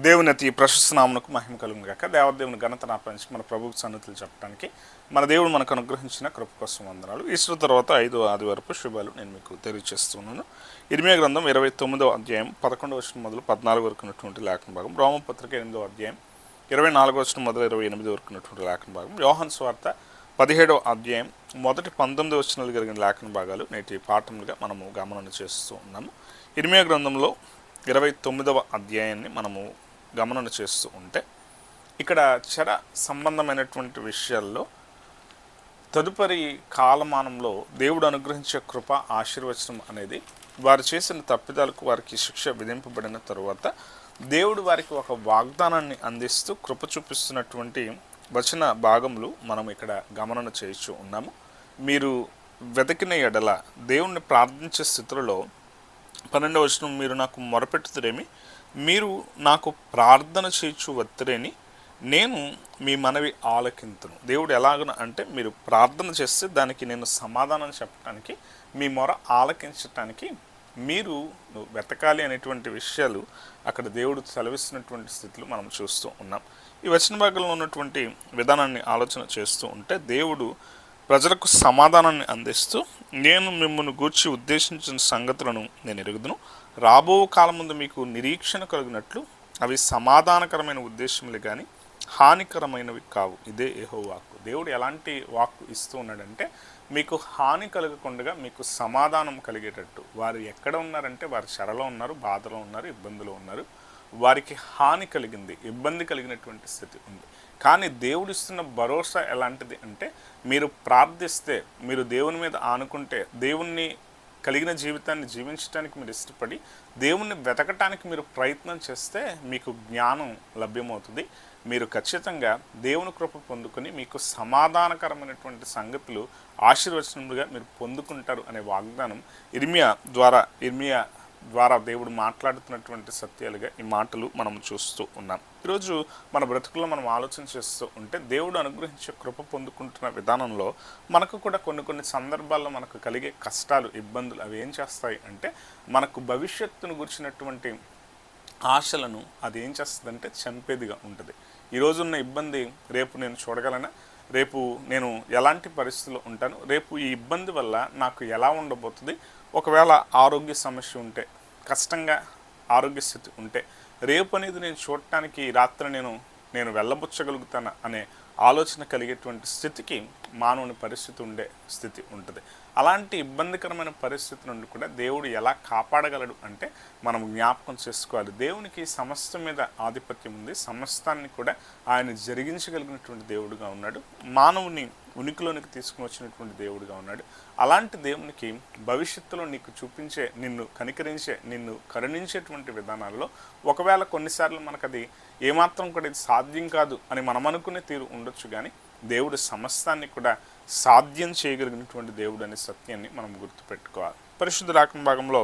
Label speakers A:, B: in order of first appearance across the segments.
A: దేవుని అతి ప్రశస్త నామమునకు మహిమ కలుగును గాక. దేవదేవుని ఘనత నాపరించి మన ప్రభువుకి సన్నిధులు చెప్పడానికి మన దేవుడు మనకు అనుగ్రహించిన కృప కోసం వందనాలు. ఈశ్వర తర్వాత 5వ ఆదివారపు శుభాలు నేను మీకు తెలియజేస్తున్నాను. ఇర్మియా గ్రంథం 29వ అధ్యాయం 11వ వచనం మొదలు 14 వరకు ఉన్నటువంటి లేఖన భాగం, రోమపత్రిక 8వ అధ్యాయం 24వ వచనం మొదలు 28 వరకు ఉన్నటువంటి లేఖన భాగం, యోహాను సువార్త 17వ అధ్యాయం మొదటి 19 వచనాలు కలిగిన లేఖన భాగాలు నేటి పాఠములుగా మనము గమనం చేస్తూ ఉన్నాము. ఇర్మియా గ్రంథంలో 29వ అధ్యాయాన్ని మనము గమనం చేస్తూ ఉంటే ఇక్కడ చర సంబంధమైనటువంటి విషయాల్లో తదుపరి కాలమానంలో దేవుడు అనుగ్రహించే కృప ఆశీర్వచనం అనేది వారు చేసిన తప్పిదాలకు వారికి శిక్ష విధింపబడిన తరువాత దేవుడు వారికి ఒక వాగ్దానాన్ని అందిస్తూ కృప చూపిస్తున్నటువంటి వచన భాగములు మనం ఇక్కడ గమనం చేస్తూ ఉన్నాము. మీరు వెతికిన ఎడల దేవుణ్ణి ప్రార్థించే స్థితులలో 12వ వచనం, మీరు నాకు మొరపెట్టుతురేమి, మీరు నాకు ప్రార్థన చేయొచ్చు వత్తిరేని, నేను మీ మనవి ఆలకింతును. దేవుడు ఎలాగన అంటే మీరు ప్రార్థన చేస్తే దానికి నేను సమాధానం చెప్పడానికి, మీ మొర ఆలకించటానికి మీరు వెతకాలి అనేటువంటి విషయాలు అక్కడ దేవుడు సెలవిస్తున్నటువంటి స్థితిలో మనం చూస్తూ ఉన్నాం. ఈ వచన భాగంలో ఉన్నటువంటి విధానాన్ని ఆలోచన చేస్తూ ఉంటే దేవుడు ప్రజలకు సమాధానాన్ని అందిస్తూ, నేను మిమ్మల్ని గూర్చి ఉద్దేశించిన సంగతులను నేను ఎరుగుదును, రాబో కాలం ముందు మీకు నిరీక్షణ కలిగినట్లు అవి సమాధానకరమైన ఉద్దేశములు కానీ హానికరమైనవి కావు. ఇదే యెహోవా వాక్కు. దేవుడు ఎలాంటి వాక్కు ఇస్తూ ఉన్నాడంటే మీకు హాని కలగకుండా మీకు సమాధానం కలిగేటట్టు. వారు ఎక్కడ ఉన్నారంటే వారు చెరలో ఉన్నారు, బాధలో ఉన్నారు, ఇబ్బందులో ఉన్నారు, వారికి హాని కలిగింది, ఇబ్బంది కలిగినటువంటి స్థితి ఉంది. కానీ దేవుడు ఇస్తున్న భరోసా ఎలాంటిది అంటే మీరు ప్రార్థిస్తే, మీరు దేవుని మీద ఆనుకుంటే, దేవుణ్ణి కలిగిన జీవితాన్ని జీవించడానికి మీరు ఇష్టపడి దేవుణ్ణి వెతకటానికి మీరు ప్రయత్నం చేస్తే మీకు జ్ఞానం లభ్యమవుతుంది. మీరు ఖచ్చితంగా దేవుని కృప పొందుకొని మీకు సమాధానకరమైనటువంటి సంగతులు ఆశీర్వచనములుగా మీరు పొందుకుంటారు అనే వాగ్దానం ఇర్మియా ద్వారా దేవుడు మాట్లాడుతున్నటువంటి సత్యాలుగా ఈ మాటలు మనం చూస్తూ ఉన్నాం. ఈరోజు మన బ్రతుకుల్లో మనం ఆలోచన చేస్తూ ఉంటే దేవుడు అనుగ్రహించే కృప పొందుకుంటున్న విధానంలో మనకు కూడా కొన్ని సందర్భాల్లో మనకు కలిగే కష్టాలు, ఇబ్బందులు అవి ఏం చేస్తాయి అంటే మనకు భవిష్యత్తును గురించినటువంటి ఆశలను అది ఏం చేస్తుందంటే చంపేదిగా ఉంటుంది. ఈరోజున్న ఇబ్బంది రేపు నేను చూడగలనా, రేపు నేను ఎలాంటి పరిస్థితుల్లో ఉంటాను, రేపు ఈ ఇబ్బంది వల్ల నాకు ఎలా ఉండబోతుంది, ఒకవేళ ఆరోగ్య సమస్య ఉంటే, కష్టంగా ఆరోగ్య స్థితి ఉంటే రేపు అనేది నేను చూడటానికి రాత్రి నేను వెళ్ళబుచ్చగలుగుతాను అనే ఆలోచన కలిగేటువంటి స్థితికి మానవుని పరిస్థితి ఉండే స్థితి ఉంటుంది. అలాంటి ఇబ్బందికరమైన పరిస్థితి నుండి కూడా దేవుడు ఎలా కాపాడగలడు అంటే మనం జ్ఞాపకం చేసుకోవాలి. దేవునికి సమస్తం మీద ఆధిపత్యం ఉంది, సమస్తాన్ని కూడా ఆయన జరిగించగలిగినటువంటి దేవుడుగా ఉన్నాడు, మానవుని ఉనికిలోనికి తీసుకుని వచ్చినటువంటి దేవుడుగా ఉన్నాడు. అలాంటి దేవునికి భవిష్యత్తులో నీకు చూపించే, నిన్ను కనికరించే, నిన్ను కరుణించేటువంటి విధానాల్లో ఒకవేళ కొన్నిసార్లు మనకు అది ఏమాత్రం కూడా ఇది సాధ్యం కాదు అని మనం అనుకునే తీరు ఉండొచ్చు, కానీ దేవుడు సమస్తాన్ని కూడా సాధ్యం చేయగలిగినటువంటి దేవుడు అనే సత్యాన్ని మనం గుర్తుపెట్టుకోవాలి. పరిశుద్ధ లేఖన భాగంలో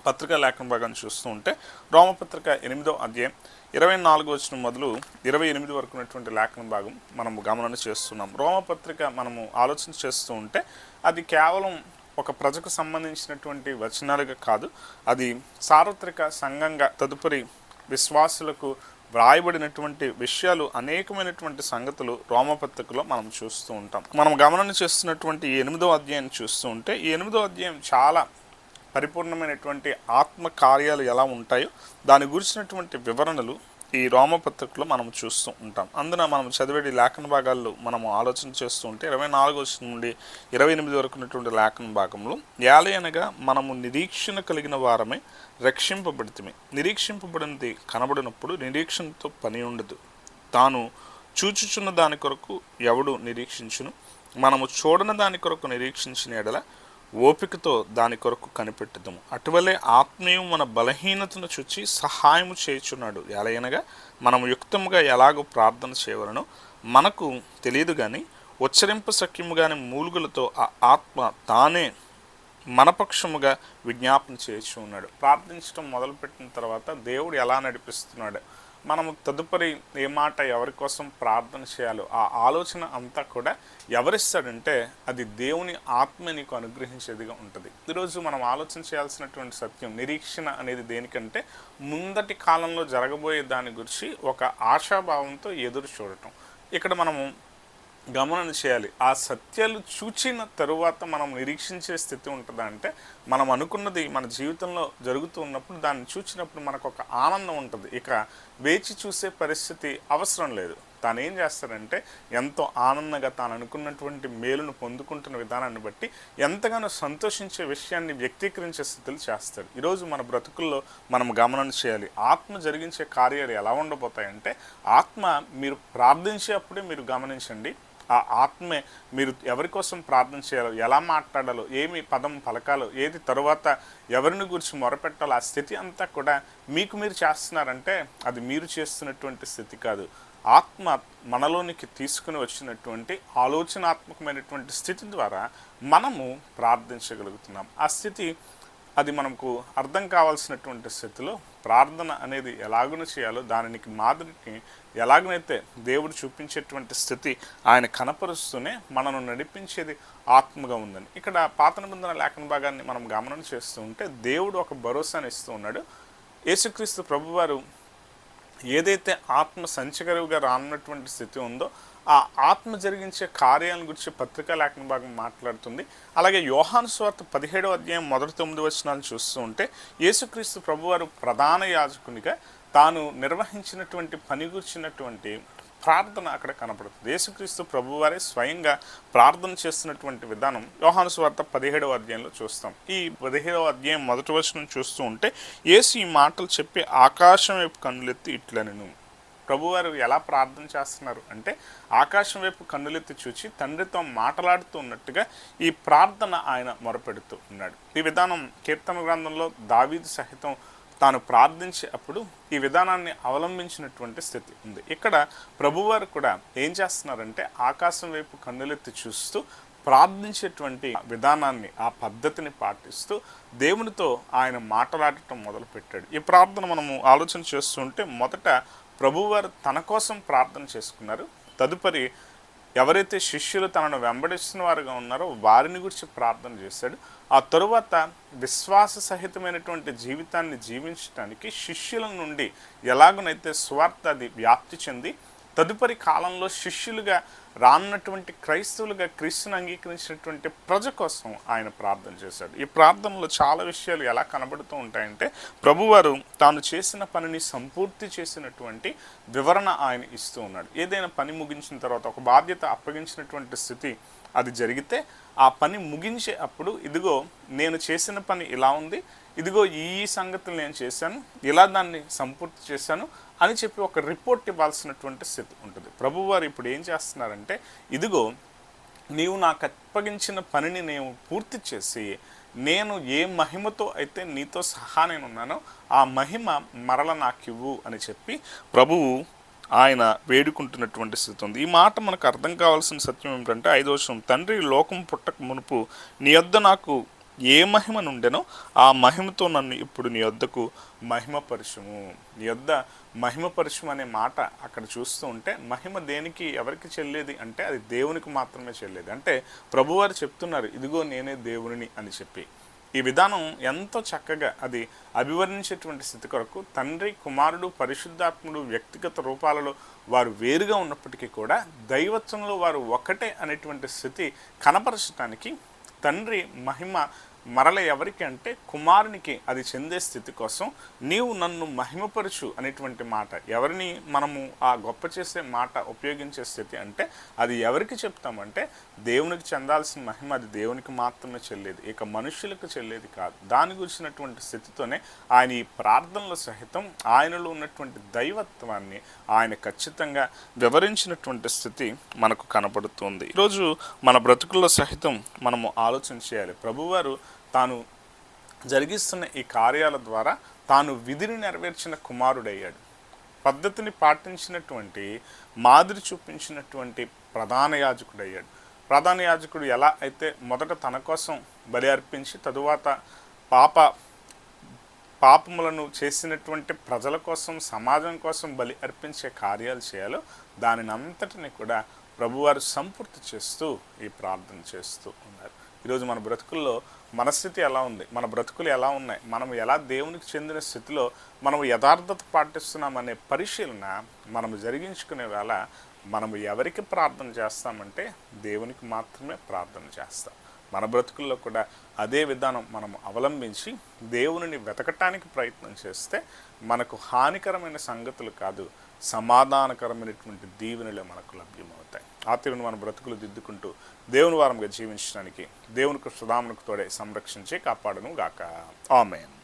A: పత్రికా లేఖన భాగాన్ని చూస్తూ ఉంటే రోమపత్రిక 8వ అధ్యాయం 24 వచనం మొదలు 28 వరకు ఉన్నటువంటి లేఖన భాగం మనము గమనం చేస్తున్నాం. రోమపత్రిక మనము ఆలోచన చేస్తూ ఉంటే అది కేవలం ఒక ప్రజకు సంబంధించినటువంటి వచనాలుగా కాదు, అది సార్వత్రిక సంఘంగా తదుపరి విశ్వాసులకు వ్రాయబడినటువంటి విషయాలు, అనేకమైనటువంటి సంగతులు రోమపత్రికలో మనం చూస్తూ ఉంటాం. మనం గమనం చేస్తున్నటువంటి ఈ 8వ అధ్యాయాన్ని చూస్తూ ఉంటే ఈ 8వ అధ్యాయం చాలా పరిపూర్ణమైనటువంటి ఆత్మ కార్యాలు ఎలా ఉంటాయో దాని గురించినటువంటి వివరణలు ఈ రోమపత్రికలో మనం చూస్తూ ఉంటాం. అందున మనం చదివేటి లేఖన భాగాల్లో మనము ఆలోచన చేస్తూ ఉంటే 24 వచనం నుండి 28 వరకు ఉన్నటువంటి లేఖన భాగంలో ఏలయనగా మనము నిరీక్షణ కలిగిన వారమే రక్షింపబడితిమి. నిరీక్షింపబడినది కనబడినప్పుడు నిరీక్షణతో పని ఉండదు. తాను చూచుచున్న దాని కొరకు ఎవడు నిరీక్షించును? మనము చూడని దాని కొరకు నిరీక్షించిన ఎడల ఓపికతో దాని కొరకు కనిపెట్టుదాము. అటువలే ఆత్మీయం మన బలహీనతను చూచి సహాయము చేయుచున్నాడు. ఎలయనగా మనము యుక్తముగా ఎలాగో ప్రార్థన చేయవలనో మనకు తెలియదు, కానీ ఉచ్చరింప సఖ్యము కానీ మూలుగులతో ఆ ఆత్మ తానే మనపక్షముగా విజ్ఞాపన చేయుచు ఉన్నాడు. ప్రార్థించడం మొదలుపెట్టిన తర్వాత దేవుడు ఎలా నడిపిస్తున్నాడు, మనము తదుపరి ఏ మాట ఎవరి కోసం ప్రార్థన చేయాలో ఆ ఆలోచన అంతా కూడా ఎవరిస్తాడంటే అది దేవుని ఆత్మ నీకు అనుగ్రహించేదిగా ఉంటుంది. ఈరోజు మనం ఆలోచన చేయాల్సినటువంటి సత్యం, నిరీక్షణ అనేది దేనికంటే ముందటి కాలంలో జరగబోయే దాని గురించి ఒక ఆశాభావంతో ఎదురు చూడటం. ఇక్కడ మనము గమనం చేయాలి, ఆ సత్యాలు చూచిన తరువాత మనం నిరీక్షించే స్థితి ఉంటుందా అంటే మనం అనుకున్నది మన జీవితంలో జరుగుతూ ఉన్నప్పుడు దాన్ని చూసినప్పుడు మనకు ఒక ఆనందం ఉంటుంది. ఇక వేచి చూసే పరిస్థితి అవసరం లేదు. తాను ఏం చేస్తాడంటే ఎంతో ఆనందంగా తాను అనుకున్నటువంటి మేలును పొందుకుంటున్న విధానాన్ని బట్టి ఎంతగానో సంతోషించే విషయాన్ని వ్యక్తీకరించే స్థితులు చేస్తాడు. ఈరోజు మన బ్రతుకుల్లో మనం గమనం చేయాలి, ఆత్మ జరిగించే కార్యాలు ఎలా ఉండబోతాయంటే ఆత్మ మీరు ప్రార్థించే అప్పుడే మీరు గమనించండి, ఆ ఆత్మే మీరు ఎవరి కోసం ప్రార్థన చేయాలో, ఎలా మాట్లాడాలో, ఏమి పదం పలకాలో, ఏది తరువాత ఎవరిని గురించి మొరపెట్టాలో ఆ స్థితి అంతా కూడా మీకు మీరు చేస్తున్నారంటే అది మీరు చేస్తున్నటువంటి స్థితి కాదు. ఆత్మ మనలోనికి తీసుకుని వచ్చినటువంటి ఆలోచనాత్మకమైనటువంటి స్థితి ద్వారా మనము ప్రార్థించగలుగుతున్నాం. ఆ స్థితి అది మనకు అర్థం కావాల్సినటువంటి స్థితిలో ప్రార్థన అనేది ఎలాగున చేయాలో దానికి మాదిరికి ఎలాగనైతే దేవుడు చూపించేటువంటి స్థితి ఆయన కనపరుస్తూనే మనను నడిపించేది ఆత్మగా ఉందని. ఇక్కడ పాత నిబంధన లేఖన భాగాన్ని మనం గమనం చేస్తూ ఉంటే దేవుడు ఒక భరోసాని ఇస్తూ ఉన్నాడు. యేసుక్రీస్తు ప్రభువారు ఏదైతే ఆత్మ సంచకరువుగా రానున్నటువంటి స్థితి ఉందో ఆ ఆత్మ జరిగించే కార్యాలను గురించి పత్రికా లేఖన భాగం మాట్లాడుతుంది. అలాగే యోహాను సువార్త 17వ అధ్యాయం మొదటి 9 వచనాలు చూస్తూ ఉంటే యేసుక్రీస్తు ప్రభువారు ప్రధాన యాజకునిగా తాను నిర్వహించినటువంటి పని గురించినటువంటి ప్రార్థన అక్కడ కనపడుతుంది. యేసుక్రీస్తు ప్రభువారే స్వయంగా ప్రార్థన చేస్తున్నటువంటి విధానం యోహాను సువార్త 17వ అధ్యాయంలో చూస్తాం. ఈ 17వ అధ్యాయం మొదటి వచనం చూస్తూ ఉంటే యేసు ఈ మాటలు చెప్పి ఆకాశం వైపు కన్నులెత్తి ఇట్లనెను. ప్రభువారు ఎలా ప్రార్థన చేస్తున్నారు అంటే ఆకాశం వైపు కన్నులెత్తి చూచి తండ్రితో మాట్లాడుతూ ఉన్నట్టుగా ఈ ప్రార్థన ఆయన మొరపెడుతూ ఉన్నాడు. ఈ విధానం కీర్తన గ్రంథంలో దావీదు సహితం తాను ప్రార్థించే అప్పుడు ఈ విధానాన్ని అవలంబించినటువంటి స్థితి ఉంది. ఇక్కడ ప్రభువారు కూడా ఏం చేస్తున్నారంటే ఆకాశం వైపు కన్నులెత్తి చూస్తూ ప్రార్థించేటువంటి విధానాన్ని, ఆ పద్ధతిని పాటిస్తూ దేవునితో ఆయన మాట్లాడటం మొదలుపెట్టాడు. ఈ ప్రార్థన మనము ఆలోచన చేస్తుంటే మొదట ప్రభువారు తన కోసం ప్రార్థన చేసుకున్నారు. తదుపరి ఎవరైతే శిష్యులు తనను వెంబడిస్తున్న వారుగా ఉన్నారో వారిని గురించి ప్రార్థన చేశాడు. ఆ తరువాత విశ్వాస సహితమైనటువంటి జీవితాన్ని జీవించడానికి శిష్యుల నుండి ఎలాగనైతే సువార్త అది వ్యాప్తి చెంది తదుపరి కాలంలో శిష్యులుగా రానున్నటువంటి క్రైస్తవులుగా క్రీస్తుని అంగీకరించినటువంటి ప్రజ కోసం ఆయన ప్రార్థన చేశాడు. ఈ ప్రార్థనలో చాలా విషయాలు ఎలా కనబడుతూ ఉంటాయంటే ప్రభువారు తాను చేసిన పనిని సంపూర్తి చేసినటువంటి వివరణ ఆయన ఇస్తూ ఉన్నాడు. ఏదైనా పని ముగించిన తర్వాత ఒక బాధ్యత అప్పగించినటువంటి స్థితి అది జరిగితే ఆ పని ముగించే అప్పుడు ఇదిగో నేను చేసిన పని ఇలా ఉంది, ఇదిగో ఈ సంగతులు నేను చేశాను, ఇలా దాన్ని సంపూర్తి చేశాను అని చెప్పి ఒక రిపోర్ట్ ఇవ్వాల్సినటువంటి స్థితి ఉంటుంది. ప్రభువారు ఇప్పుడు ఏం చేస్తున్నారంటే ఇదిగో నీవు నాకు అప్పగించిన పనిని నేను పూర్తి చేసి నేను ఏ మహిమతో అయితే నీతో సహా నేను ఉన్నానో ఆ మహిమ మరల నాకివ్వు అని చెప్పి ప్రభువు ఆయన వేడుకుంటున్నటువంటి స్థితి ఉంది. ఈ మాట మనకు అర్థం కావాల్సిన సత్యం ఏమిటంటే 5వ వచనం, తండ్రి లోకం పుట్టక మునుపు నీ యొద్ద నాకు ఏ మహిమ నుండెనో ఆ మహిమతో నన్ను ఇప్పుడు నీ యొద్దకు మహిమపరచుము. నీ యొద్ద మహిమపరచుము అనే మాట అక్కడ చూస్తూ ఉంటే మహిమ దేనికి ఎవరికి చెల్లేది అంటే అది దేవునికి మాత్రమే చెల్లేది. అంటే ప్రభువారు చెప్తున్నారు ఇదిగో నేనే దేవుని అని చెప్పి. ఈ విధానం ఎంతో చక్కగా అది అభివర్ణించేటువంటి స్థితి కొరకు తండ్రి, కుమారుడు, పరిశుద్ధాత్ముడు వ్యక్తిగత రూపాలలో వారు వేరుగా ఉన్నప్పటికీ కూడా దైవత్వంలో వారు ఒకటే అనేటువంటి స్థితి కనపరచడానికి తండ్రి మహిమ మరల ఎవరికి అంటే కుమారునికి అది చెందే స్థితి కోసం నీవు నన్ను మహిమపరచు అనేటువంటి మాట ఎవరిని మనము ఆ గొప్ప చేసే మాట ఉపయోగించే స్థితి అంటే అది ఎవరికి చెప్తామంటే దేవునికి చెందాల్సిన మహిమ అది దేవునికి మాత్రమే చెల్లేది, ఇక మనుషులకు చెల్లేది కాదు. దాని గురించినటువంటి స్థితితోనే ఆయన ఈ ప్రార్థనలో సహితం ఆయనలో ఉన్నటువంటి దైవత్వాన్ని ఆయన ఖచ్చితంగా వివరించినటువంటి స్థితి మనకు కనపడుతుంది. ఈరోజు మన బ్రతుకుల్లో సహితం మనము ఆలోచన చేయాలి. ప్రభువారు తాను జరిగిస్తున్న ఈ కార్యాల ద్వారా తాను విధిని నెరవేర్చిన కుమారుడయ్యాడు. పద్ధతిని పాటించినటువంటి మాదిరి చూపించినటువంటి ప్రధాన యాజకుడయ్యాడు. ప్రధాన యాజకుడు ఎలా అయితే మొదట తన కోసం బలి అర్పించి తరువాత పాపములను చేసినటువంటి ప్రజల కోసం, సమాజం కోసం బలి అర్పించే కార్యాలు చేయాలో దానిని అంతటిని కూడా ప్రభువారు సంపూర్తి చేస్తూ ఈ ప్రార్థన చేస్తూ ఉన్నారు. ఈరోజు మన బ్రతుకుల్లో మన స్థితి ఎలా ఉంది, మన బ్రతుకులు ఎలా ఉన్నాయి, మనం ఎలా దేవునికి చెందిన స్థితిలో మనం యథార్థత పాటిస్తున్నామనే పరిశీలన మనము జరిగించుకునే వేళ మనము ఎవరికి ప్రార్థన చేస్తామంటే దేవునికి మాత్రమే ప్రార్థన చేస్తాం. మన బ్రతుకుల్లో కూడా అదే విధానం మనం అవలంబించి దేవునిని వెతకటానికి ప్రయత్నం చేస్తే మనకు హానికరమైన సంగతులు కాదు, సమాధానకరమైనటువంటి దీవెనలే మనకు లభ్యమవుతాయి. ఆ తీరును మన బ్రతుకులు దిద్దుకుంటూ దేవుని వారంగా జీవించడానికి దేవునికి సుధామునికి తోడే సంరక్షించి కాపాడును గాక. ఆమేన్.